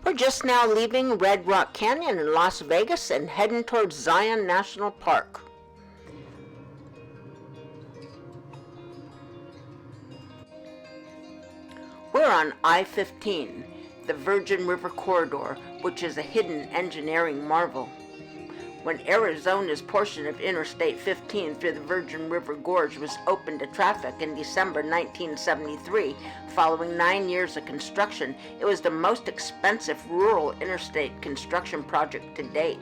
We're just now leaving Red Rock Canyon in Las Vegas and heading towards Zion National Park. We're on I-15, the Virgin River Corridor, which is a hidden engineering marvel. When Arizona's portion of Interstate 15 through the Virgin River Gorge was opened to traffic in December 1973, following 9 years of construction, it was the most expensive rural interstate construction project to date.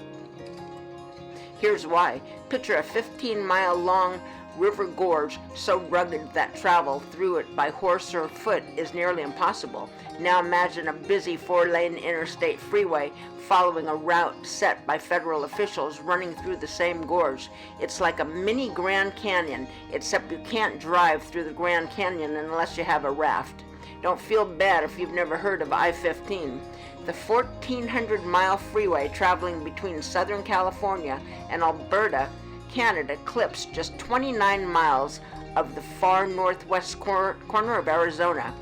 Here's why. Picture a 15-mile-long river gorge so rugged that travel through it by horse or foot is nearly impossible. Now imagine a busy 4-lane interstate freeway following a route set by federal officials running through the same gorge. It's like a mini Grand Canyon, except you can't drive through the Grand Canyon unless you have a raft. Don't feel bad if you've never heard of I-15. The 1,400-mile freeway traveling between Southern California and Alberta, Canada, clips just 29 miles of the far northwest corner of Arizona,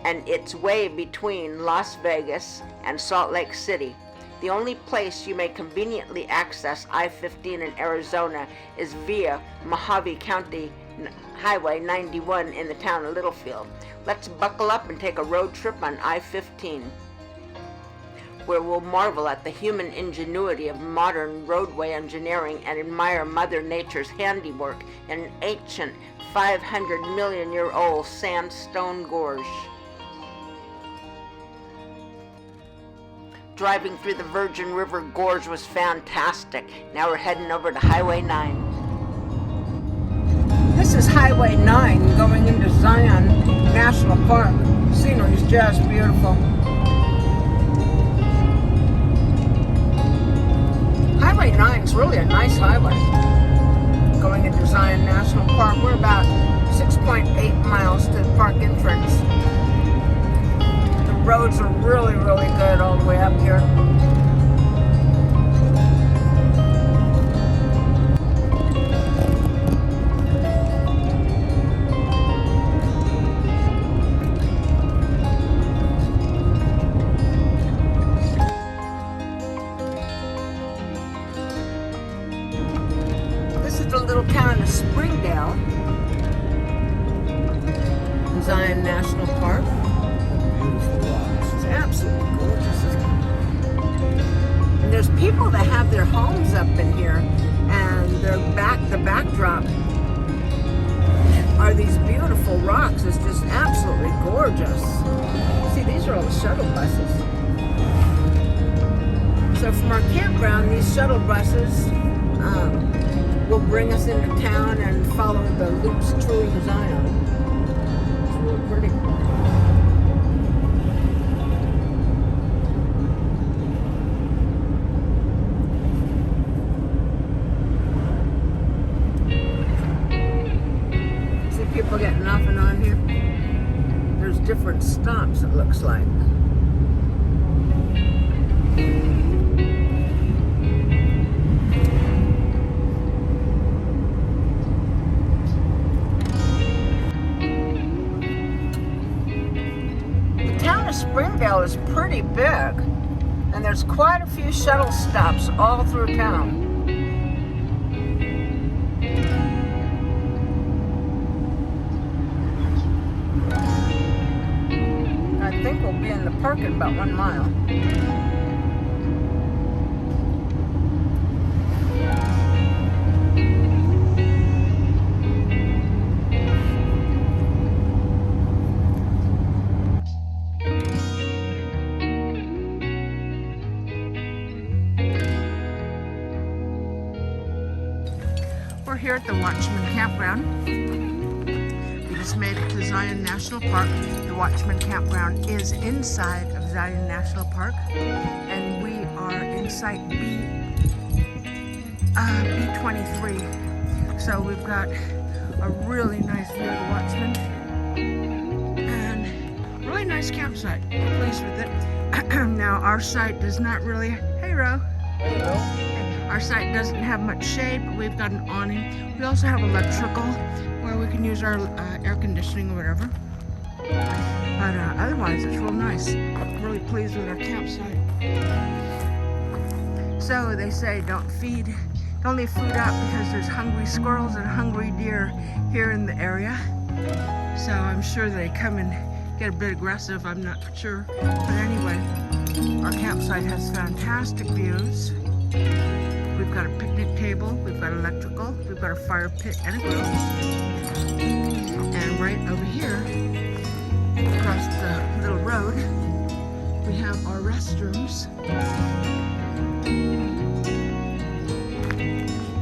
and it's way between Las Vegas and Salt Lake City. The only place you may conveniently access I-15 in Arizona is via Mojave County Highway 91 in the town of Littlefield. Let's buckle up and take a road trip on I-15, where we'll marvel at the human ingenuity of modern roadway engineering and admire Mother Nature's handiwork in an ancient 500-million-year-old sandstone gorge. Driving through the Virgin River Gorge was fantastic. Now we're heading over to Highway 9. This is Highway 9 going into Zion National Park. Scenery is just beautiful. Highway 9 is really a nice highway going into Zion National Park. We're about 6.8 miles to the park entrance. The roads are really, really good all the way up here. The little town of Springdale, Zion National Park. Beautiful rocks. It's absolutely gorgeous, isn't it? And there's people that have their homes up in here, and the backdrop are these beautiful rocks. It's just absolutely gorgeous. See, these are all the shuttle buses. So from our campground, these shuttle buses will bring us into town and follow the loops through Zion. It's really pretty. See people getting off and on here? There's different stops, it looks like. Springdale is pretty big, and there's quite a few shuttle stops all through town. I think we'll be in the park in about 1 mile. We're here at the Watchman Campground. We just made it to Zion National Park. The Watchman Campground is inside of Zion National Park, and we are in site B23. So we've got a really nice view of the Watchman, and really nice campsite. We're pleased with it. Now our site does not really, hey Ro. Hello. Our site doesn't have much shade, but we've got an awning. We also have electrical where we can use our air conditioning or whatever. But otherwise, it's real nice. Really pleased with our campsite. campsite. So they say don't leave food out because there's hungry squirrels and hungry deer here in the area. So I'm sure they come and get a bit aggressive, I'm not sure. But anyway, our campsite has fantastic views. We've got a picnic table, we've got electrical, we've got a fire pit and a grill. And right over here, across the little road, we have our restrooms,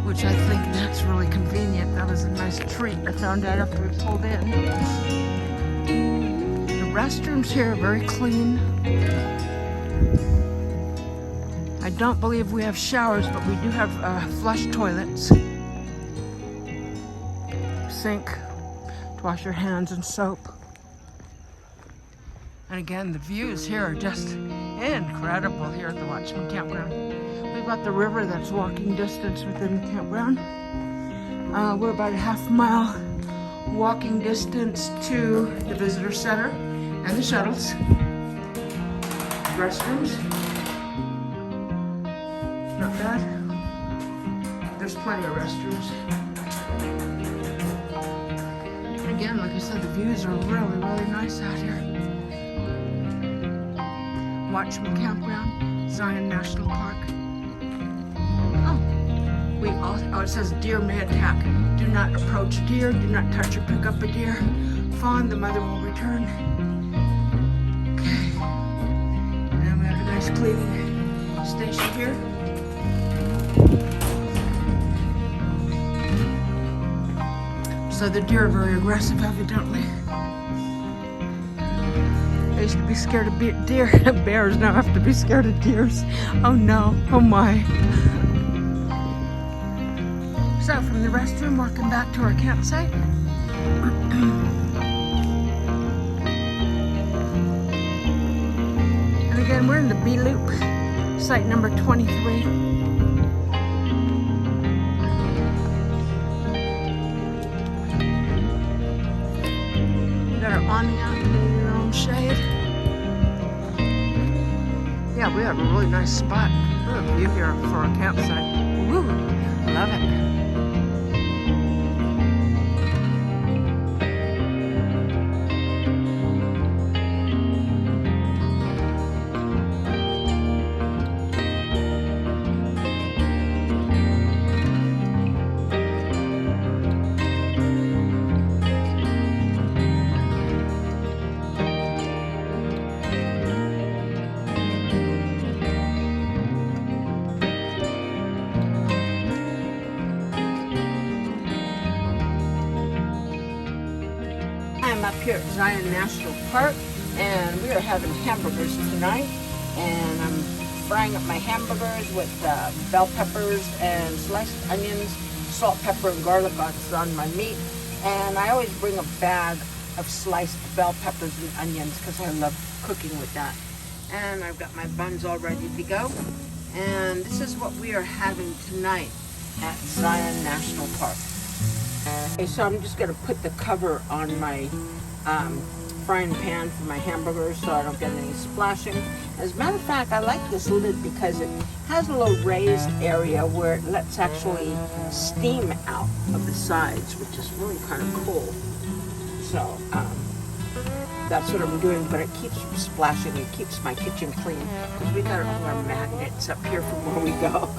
which I think that's really convenient. That was a nice treat. I found out after we pulled in. The restrooms here are very clean. I don't believe we have showers, but we do have flush toilets. Sink to wash your hands and soap. And again, the views here are just incredible here at the Watchman Campground. We've got the river that's walking distance within the campground. We're about a half-mile walking distance to the visitor center and the shuttles. Restrooms. Not bad. There's plenty of restrooms. And again, like I said, the views are really, really nice out here. Watchman Campground, Zion National Park. Oh, it says deer may attack. Do not approach deer. Do not touch or pick up a deer. Fawn, the mother will return. Okay. And we have a nice cleaning station here. So the deer are very aggressive, evidently. I used to be scared of deer. Bears now have to be scared of deers. Oh no, oh my. So from the restroom, walking back to our campsite. And again, we're in the B Loop, site number 23. Got our awning out in your own shade. Yeah, we have a really nice spot. Look at the view here for our campsite. Woo, love it. I'm up here at Zion National Park, and we are having hamburgers tonight, and I'm frying up my hamburgers with bell peppers and sliced onions, salt, pepper, and garlic on my meat. And I always bring a bag of sliced bell peppers and onions because I love cooking with that. And I've got my buns all ready to go. And this is what we are having tonight at Zion National Park. Okay, so I'm just going to put the cover on my frying pan for my hamburgers so I don't get any splashing. As a matter of fact, I like this lid because it has a little raised area where it lets actually steam out of the sides, which is really kind of cool. So that's what I'm doing, but it keeps from splashing. It keeps my kitchen clean because we got all our magnets up here from where we go.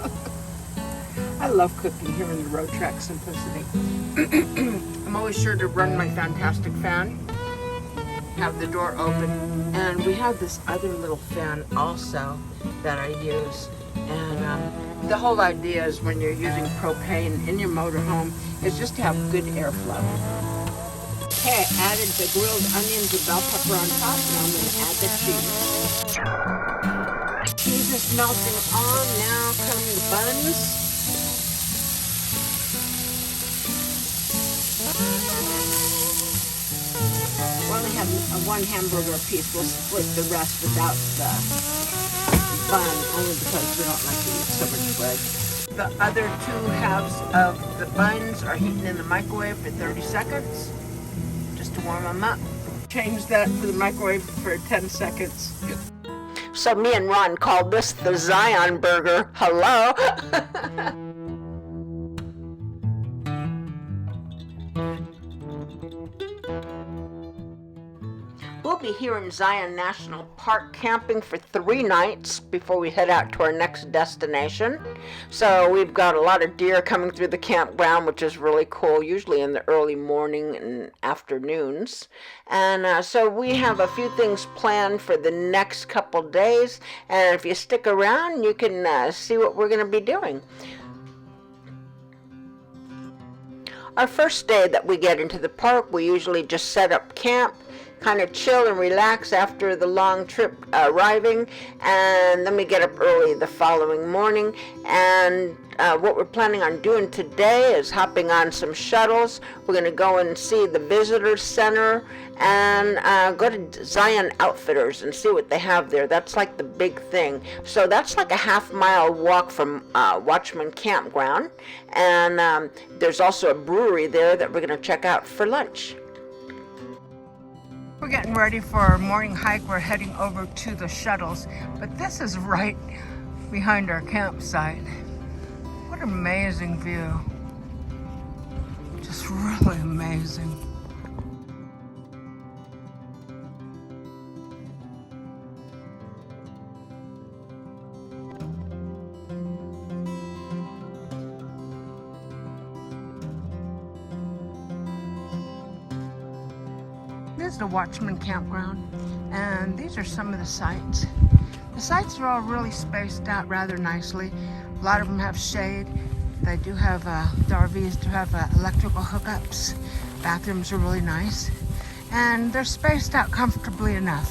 I love cooking here in the Roadtrek simplicity. I'm always sure to run my fantastic fan, have the door open, and we have this other little fan also that I use. And the whole idea is when you're using propane in your motorhome is just to have good airflow. Okay, I added the grilled onions and bell pepper on top, and I'm going to add the cheese. Cheese is melting on, now come the buns. We only have one hamburger piece. We'll split the rest without the bun, only because we don't like to eat so much bread. The other 2 halves of the buns are heating in the microwave for 30 seconds, just to warm them up. Change that to the microwave for 10 seconds. So me and Ron called this the Zion Burger. Hello? We'll be here in Zion National Park camping for 3 nights before we head out to our next destination. So we've got a lot of deer coming through the campground, which is really cool, usually in the early morning and afternoons. And so we have a few things planned for the next couple days. And if you stick around, you can see what we're going to be doing. Our first day that we get into the park, we usually just set up camp, kind of chill and relax after the long trip arriving, and then we get up early the following morning. And what we're planning on doing today is hopping on some shuttles. We're going to go and see the visitor center and go to Zion Outfitters and see what they have there. That's like the big thing. So that's like a half-mile walk from Watchman Campground, and there's also a brewery there that we're going to check out for lunch. We're getting ready for our morning hike. We're heading over to the shuttles, but this is right behind our campsite. What an amazing view. Just really amazing. This is the Watchman Campground, and these are some of the sites. The sites are all really spaced out rather nicely. A lot of them have shade. They do have, the RVs do have electrical hookups. Bathrooms are really nice. And they're spaced out comfortably enough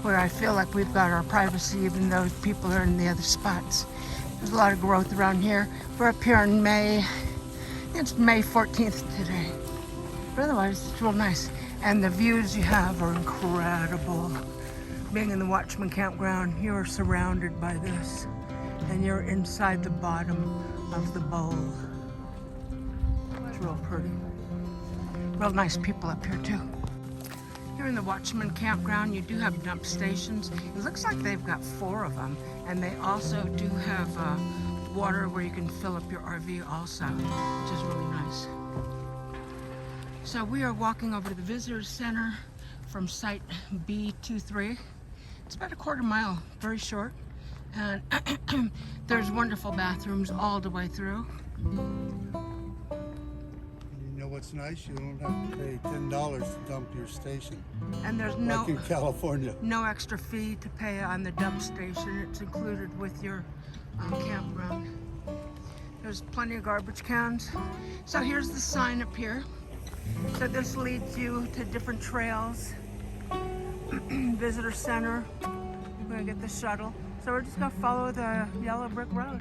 where I feel like we've got our privacy even though people are in the other spots. There's a lot of growth around here. We're up here in May. It's May 14th today. But otherwise, it's real nice. And the views you have are incredible. Being in the Watchman Campground, you're surrounded by this, and you're inside the bottom of the bowl. It's real pretty. Real nice people up here too. Here in the Watchman Campground, you do have dump stations. It looks like they've got 4 of them, and they also do have water where you can fill up your RV also, which is really nice. So we are walking over to the Visitor Center from site B23. It's about a quarter mile, very short. And there's wonderful bathrooms all the way through. You know what's nice? You don't have to pay $10 to dump your station. And there's Like in California. no extra fee to pay on the dump station. It's included with your campground. There's plenty of garbage cans. So here's the sign up here. So this leads you to different trails. Visitor Center. We're gonna get the shuttle. So we're just gonna follow the yellow brick road.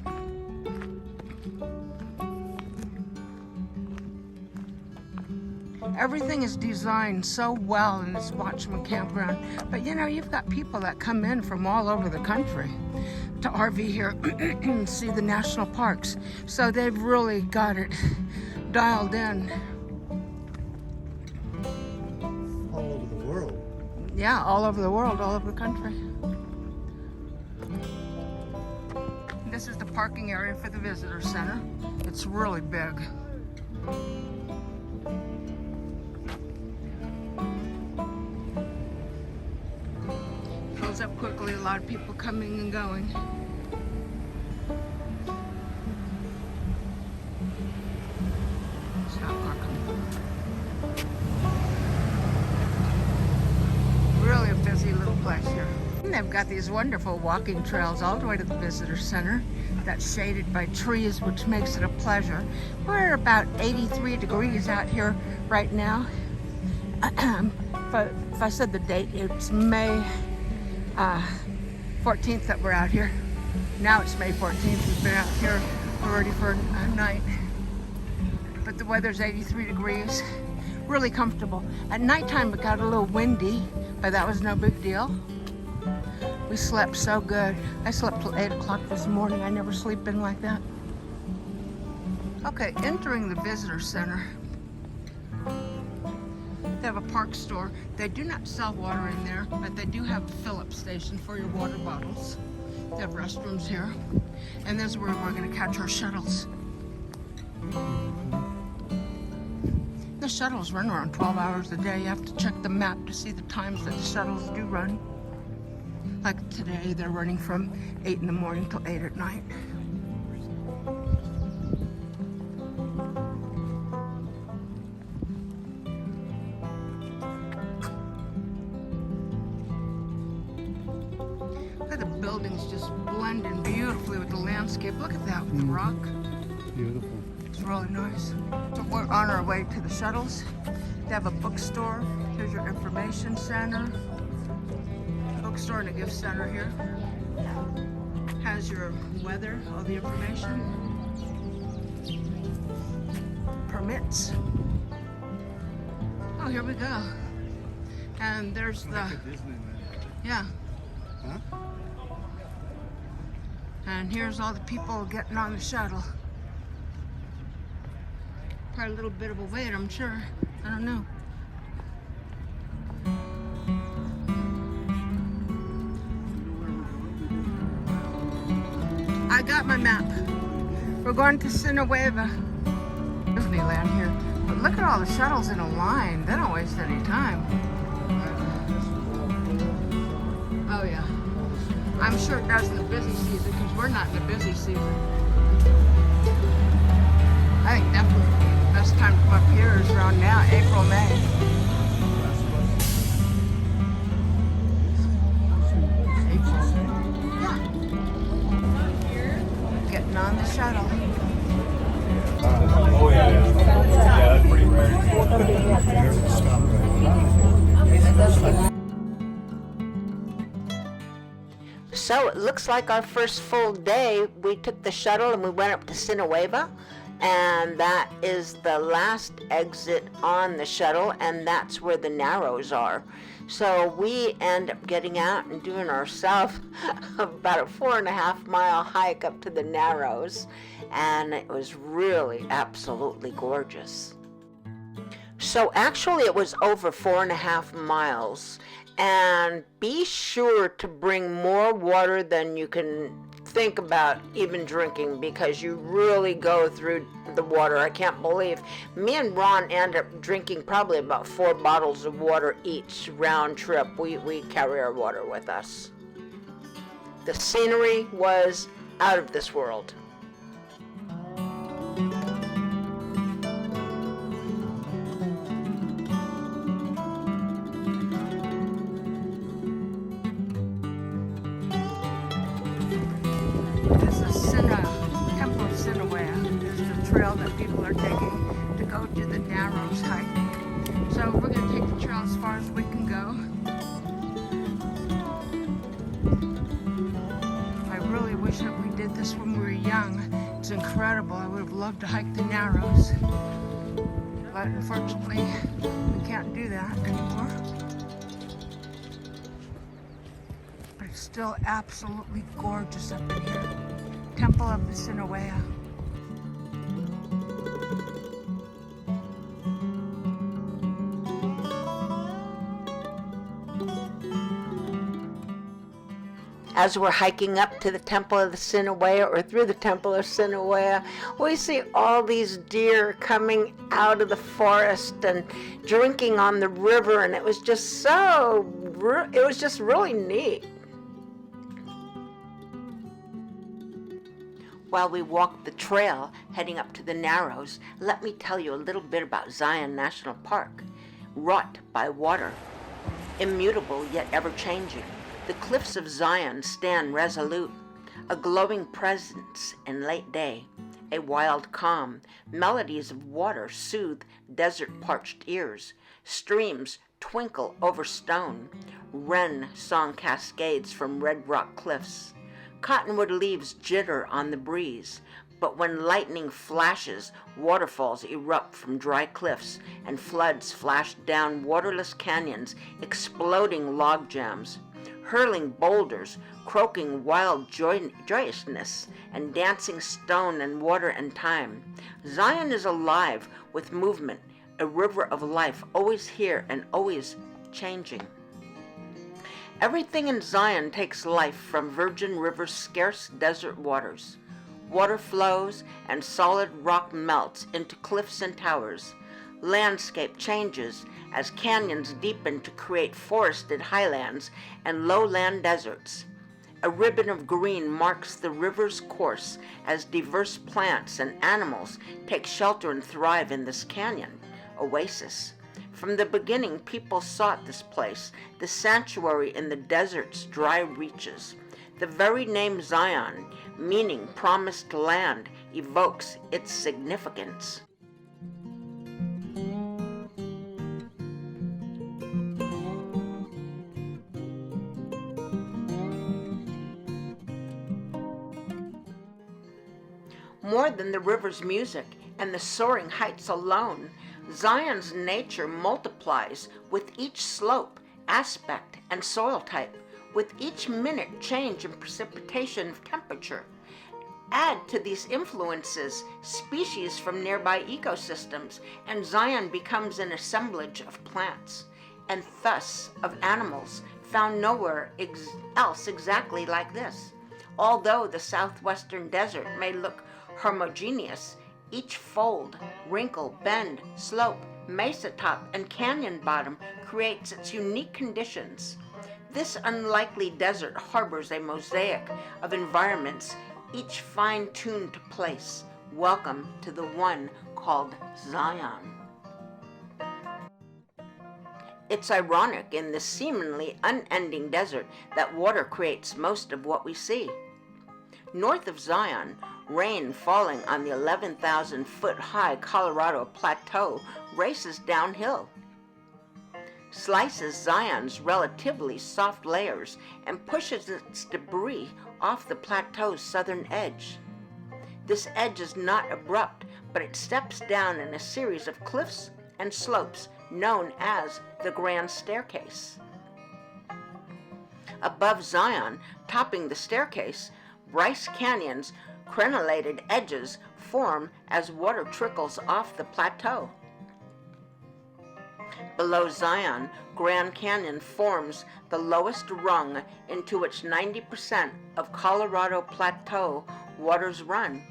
Everything is designed so well in this Watchman Campground. But you know, you've got people that come in from all over the country to RV here and see the national parks. So they've really got it dialed in. All over the world. Yeah, all over the world, all over the country. This is the parking area for the Visitor Center. It's really big. Fills up quickly, a lot of people coming and going. Stop parking. Really a busy little place here. And they've got these wonderful walking trails all the way to the Visitor Center that's shaded by trees, which makes it a pleasure. We're at about 83 degrees out here right now. If I said the date, it's May 14th that we're out here. Now it's May 14th. We've been out here already for a night. But the weather's 83 degrees. Really comfortable. At nighttime it got a little windy, but that was no big deal. We slept so good. I slept till 8 o'clock this morning. I never sleep in like that. Okay, entering the Visitor Center. They have a park store. They do not sell water in there, but they do have a fill-up station for your water bottles. They have restrooms here. And this is where we're going to catch our shuttles. The shuttles run around 12 hours a day. You have to check the map to see the times that the shuttles do run. Like today, they're running from 8 in the morning till 8 at night. Look at the buildings just blending beautifully with the landscape. Look at that with the rock. Beautiful. It's really nice. So we're on our way to the shuttles. They have a bookstore. Here's your information center. Bookstore and a gift center here. Has your weather, all the information. Permits. Oh, here we go. And there's the, yeah. Huh? And here's all the people getting on the shuttle. Probably a little bit of a wait, I'm sure. I don't know. I got my map. We're going to Sinawava, Disneyland here. But look at all the shuttles in a line. They don't waste any time. Oh yeah. I'm sure it does in the busy season because we're not in the busy season. I think definitely the best time to come up here is around now, April, May. Getting on the shuttle. Oh yeah, yeah. Yeah, that's pretty rare. So it looks like our first full day, we took the shuttle and we went up to Sinawava, and that is the last exit on the shuttle, and that's where the Narrows are. So we end up getting out and doing ourselves about a 4.5 mile hike up to the Narrows, and it was really absolutely gorgeous. So actually it was over 4.5 miles, and be sure to bring more water than you can think about even drinking, because you really go through the water. I can't believe me and Ron end up drinking probably about 4 bottles of water each round trip. We carry our water with us. The scenery was out of this world. Trail that people are taking to go to the Narrows hike. So we're going to take the trail as far as we can go. I really wish that we did this when we were young. It's incredible. I would have loved to hike the Narrows. But unfortunately, we can't do that anymore. But it's still absolutely gorgeous up in here. Temple of the Sinawava. As we're hiking up to the Temple of the Sinawava, or through the Temple of Sinawava, we see all these deer coming out of the forest and drinking on the river, and it was just really neat. While we walked the trail heading up to the Narrows, let me tell you a little bit about Zion National Park. Wrought by water, immutable yet ever-changing, the cliffs of Zion stand resolute, a glowing presence in late day, a wild calm. Melodies of water soothe desert-parched ears. Streams twinkle over stone. Wren song cascades from red rock cliffs. Cottonwood leaves jitter on the breeze, but when lightning flashes, waterfalls erupt from dry cliffs, and floods flash down waterless canyons, exploding log jams, hurling boulders, croaking wild joyousness, and dancing stone and water and time. Zion is alive with movement, a river of life, always here and always changing. Everything in Zion takes life from Virgin River's scarce desert waters. Water flows and solid rock melts into cliffs and towers. Landscape changes as canyons deepen to create forested highlands and lowland deserts. A ribbon of green marks the river's course as diverse plants and animals take shelter and thrive in this canyon oasis. From the beginning, people sought this place, the sanctuary in the desert's dry reaches. The very name Zion, meaning promised land, evokes its significance. More than the river's music and the soaring heights alone, Zion's nature multiplies with each slope, aspect, and soil type, with each minute change in precipitation temperature. Add to these influences species from nearby ecosystems, and Zion becomes an assemblage of plants, and thus of animals, found nowhere else exactly like this. Although the southwestern desert may look homogeneous, each fold, wrinkle, bend, slope, mesa top, and canyon bottom creates its unique conditions. This unlikely desert harbors a mosaic of environments, each fine-tuned to place. Welcome to the one called Zion. It's ironic in this seemingly unending desert that water creates most of what we see. North of Zion, rain falling on the 11,000-foot-high Colorado Plateau races downhill, slices Zion's relatively soft layers, and pushes its debris off the plateau's southern edge. This edge is not abrupt, but it steps down in a series of cliffs and slopes known as the Grand Staircase. Above Zion, topping the staircase, Bryce Canyon's crenellated edges form as water trickles off the plateau. Below Zion, Grand Canyon forms the lowest rung into which 90% of Colorado Plateau waters run.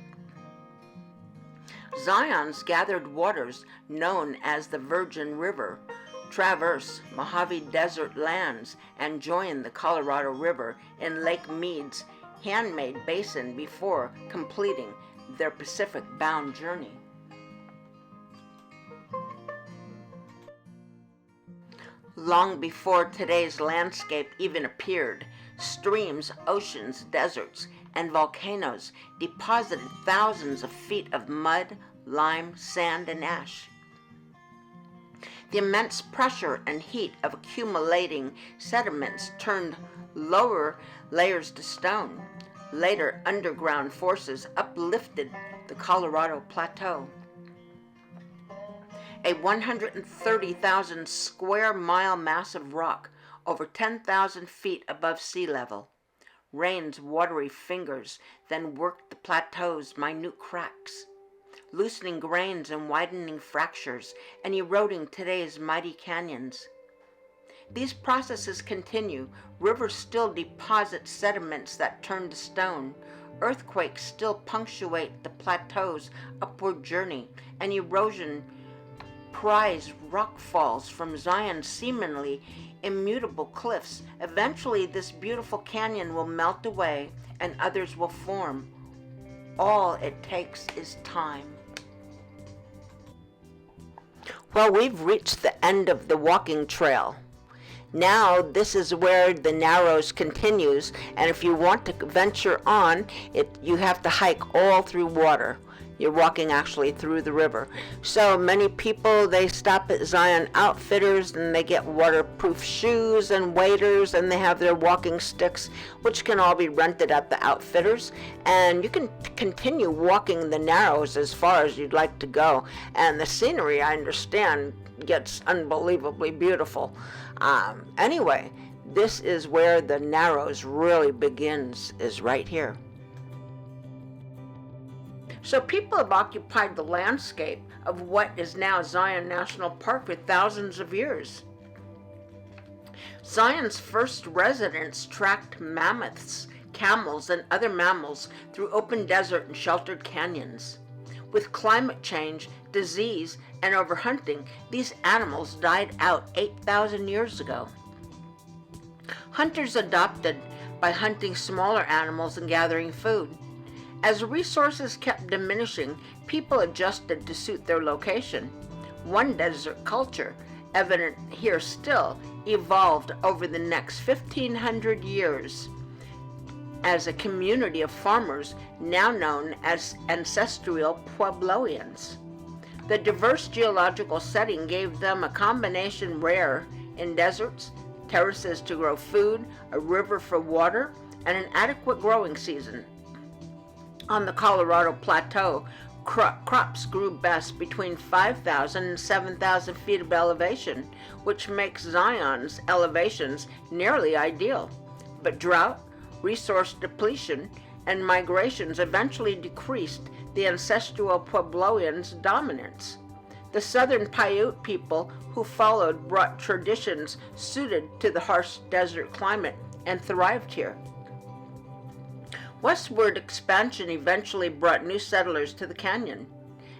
Zion's gathered waters, known as the Virgin River, traverse Mojave Desert lands and join the Colorado River in Lake Mead's handmade basin before completing their Pacific-bound journey. Long before today's landscape even appeared, streams, oceans, deserts, and volcanoes deposited thousands of feet of mud, lime, sand, and ash. The immense pressure and heat of accumulating sediments turned lower layers to stone. Later, underground forces uplifted the Colorado Plateau. A 130,000 square mile mass of rock over 10,000 feet above sea level. Rain's watery fingers then worked the plateau's minute cracks, loosening grains and widening fractures and eroding today's mighty canyons. These processes continue. Rivers still deposit sediments that turn to stone. Earthquakes still punctuate the plateau's upward journey, and erosion pries rock falls from Zion's seemingly immutable cliffs. Eventually, this beautiful canyon will melt away and others will form. All it takes is time. Well, we've reached the end of the walking trail. Now this is where the Narrows continues, and if you want to venture on it, you have to hike all through water. You're walking actually through the river. So many people, they stop at Zion Outfitters and they get waterproof shoes and waders, and they have their walking sticks, which can all be rented at the Outfitters, and you can continue walking the Narrows as far as you'd like to go. And the scenery, I understand, gets unbelievably beautiful. Anyway, this is where the Narrows really begins, is right here. So people have occupied the landscape of what is now Zion National Park for thousands of years. Zion's first residents tracked mammoths, camels, and other mammals through open desert and sheltered canyons. With climate change, disease, and overhunting, these animals died out 8,000 years ago. Hunters adopted by hunting smaller animals and gathering food. As resources kept diminishing, people adjusted to suit their location. One desert culture, evident here still, evolved over the next 1,500 years as a community of farmers now known as ancestral Puebloans. The diverse geological setting gave them a combination rare in deserts, terraces to grow food, a river for water, and an adequate growing season. On the Colorado Plateau, crops grew best between 5,000 and 7,000 feet of elevation, which makes Zion's elevations nearly ideal. But drought, resource depletion, and migrations eventually decreased the ancestral Puebloans' dominance. The southern Paiute people who followed brought traditions suited to the harsh desert climate and thrived here. Westward expansion eventually brought new settlers to the canyon,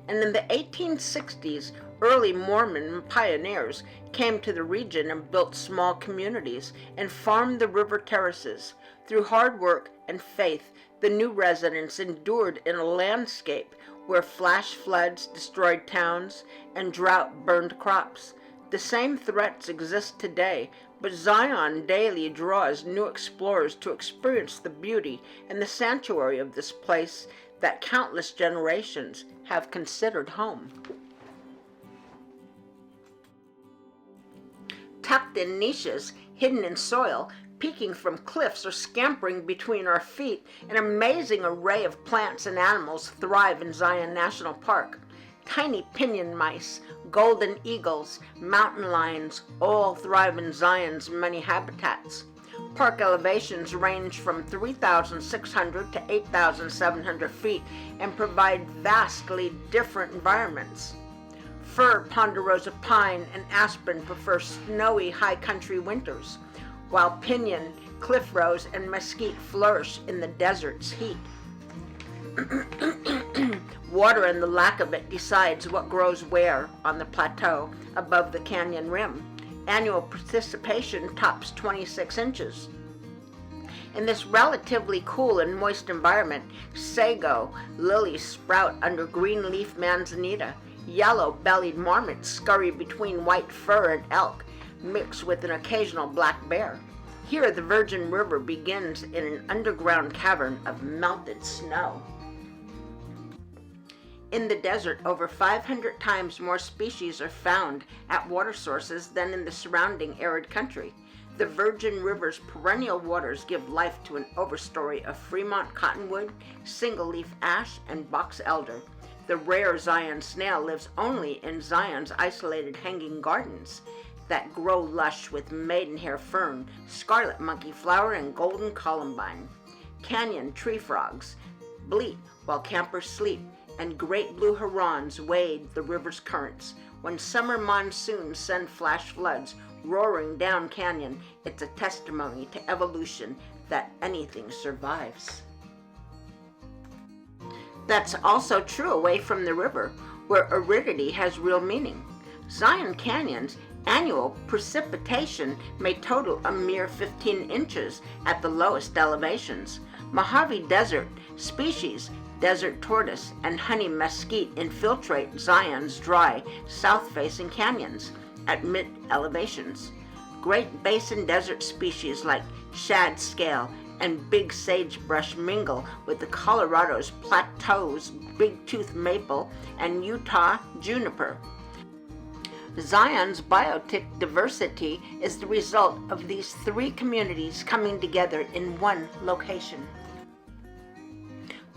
and in the 1860s, early Mormon pioneers came to the region and built small communities and farmed the river terraces. Through hard work and faith, the new residents endured in a landscape where flash floods destroyed towns and drought burned crops. The same threats exist today, but Zion daily draws new explorers to experience the beauty and the sanctuary of this place that countless generations have considered home. Tucked in niches, hidden in soil, peeking from cliffs or scampering between our feet, an amazing array of plants and animals thrive in Zion National Park. Tiny pinion mice, golden eagles, mountain lions all thrive in Zion's many habitats. Park elevations range from 3,600 to 8,700 feet and provide vastly different environments. Fir, ponderosa pine, and aspen prefer snowy high country winters, while pinyon, cliff rose, and mesquite flourish in the desert's heat. Water and the lack of it decides what grows where on the plateau above the canyon rim. Annual precipitation tops 26 inches. In this relatively cool and moist environment, sago lilies sprout under green leaf manzanita. Yellow-bellied marmots scurry between white fir and elk, mixed with an occasional black bear. Here, the Virgin River begins in an underground cavern of melted snow. In the desert, over 500 times more species are found at water sources than in the surrounding arid country. The Virgin River's perennial waters give life to an overstory of Fremont cottonwood, single-leaf ash, and box elder. The rare Zion snail lives only in Zion's isolated hanging gardens that grow lush with maidenhair fern, scarlet monkey flower, and golden columbine. Canyon tree frogs bleat while campers sleep, and great blue herons wade the river's currents. When summer monsoons send flash floods roaring down canyon, it's a testimony to evolution that anything survives. That's also true away from the river, where aridity has real meaning. Zion Canyon's annual precipitation may total a mere 15 inches at the lowest elevations. Mojave Desert species, desert tortoise, and honey mesquite infiltrate Zion's dry, south-facing canyons at mid-elevations. Great basin desert species like shad scale and big sagebrush mingle with the Colorado's plateau's big-tooth maple and Utah juniper. Zion's biotic diversity is the result of these three communities coming together in one location.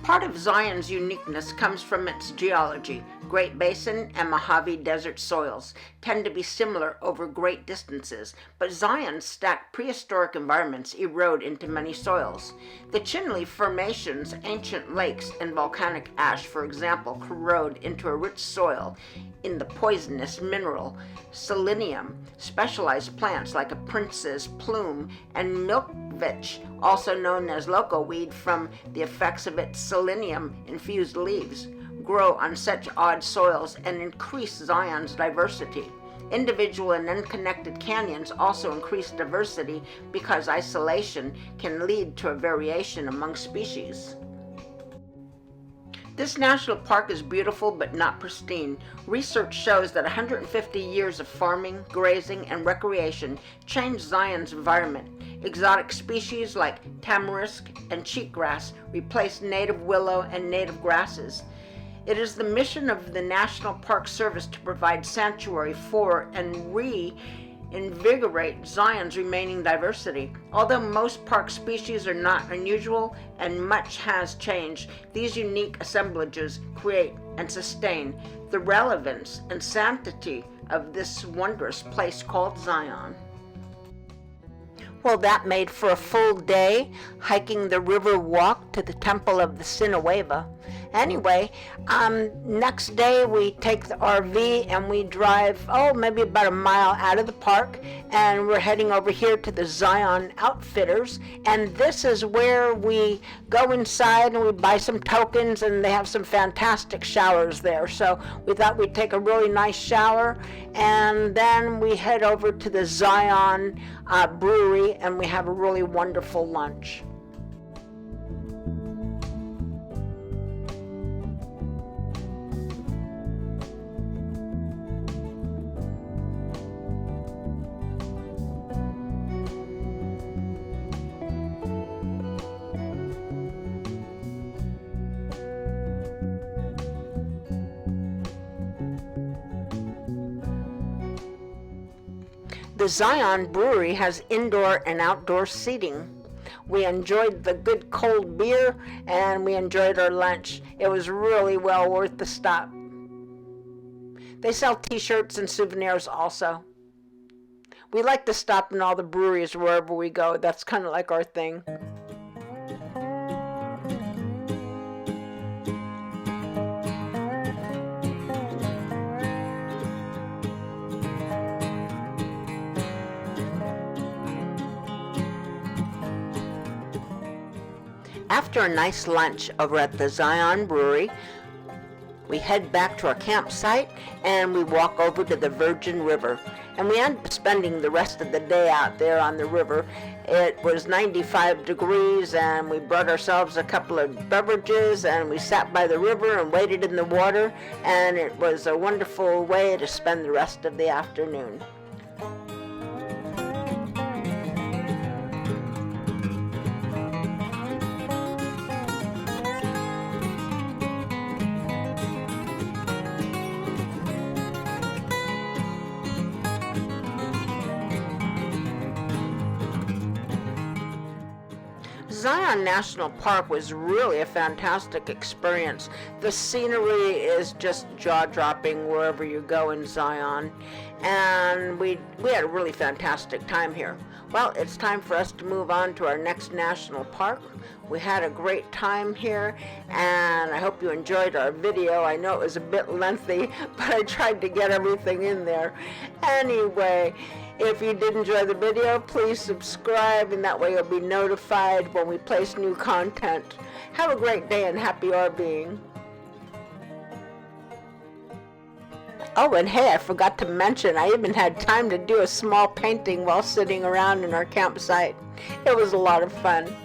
Part of Zion's uniqueness comes from its geology. Great Basin and Mojave Desert soils tend to be similar over great distances, but Zion's stacked prehistoric environments erode into many soils. The Chinle Formation's ancient lakes and volcanic ash, for example, corrode into a rich soil in the poisonous mineral selenium. Specialized plants like a prince's plume and milkvetch, also known as loco weed from the effects of its selenium-infused leaves, grow on such odd soils and increase Zion's diversity. Individual and unconnected canyons also increase diversity because isolation can lead to a variation among species. This national park is beautiful but not pristine. Research shows that 150 years of farming, grazing, and recreation changed Zion's environment. Exotic species like tamarisk and cheatgrass replaced native willow and native grasses. It is the mission of the National Park Service to provide sanctuary for and reinvigorate Zion's remaining diversity. Although most park species are not unusual and much has changed, these unique assemblages create and sustain the relevance and sanctity of this wondrous place called Zion. Well, that made for a full day hiking the river walk to the temple of the Sinawava. Anyway, next day we take the RV and we drive, maybe about a mile out of the park, and we're heading over here to the Zion Outfitters, and this is where we go inside and we buy some tokens, and they have some fantastic showers there. So we thought we'd take a really nice shower, and then we head over to the Zion Brewery, and we have a really wonderful lunch. The Zion Brewery has indoor and outdoor seating. We enjoyed the good cold beer and we enjoyed our lunch. It was really well worth the stop. They sell t-shirts and souvenirs also. We like to stop in all the breweries wherever we go. That's kind of like our thing. After a nice lunch over at the Zion Brewery, we head back to our campsite and we walk over to the Virgin River. And we end up spending the rest of the day out there on the river. It was 95 degrees and we brought ourselves a couple of beverages and we sat by the river and waded in the water, and it was a wonderful way to spend the rest of the afternoon. Zion National Park was really a fantastic experience. The scenery is just jaw-dropping wherever you go in Zion, and we had a really fantastic time here. Well, it's time for us to move on to our next national park. We had a great time here, and I hope you enjoyed our video. I know it was a bit lengthy, but I tried to get everything in there. Anyway, if you did enjoy the video, please subscribe, and that way you'll be notified when we place new content. Have a great day and happy RVing. Oh, and hey, I forgot to mention, I even had time to do a small painting while sitting around in our campsite. It was a lot of fun.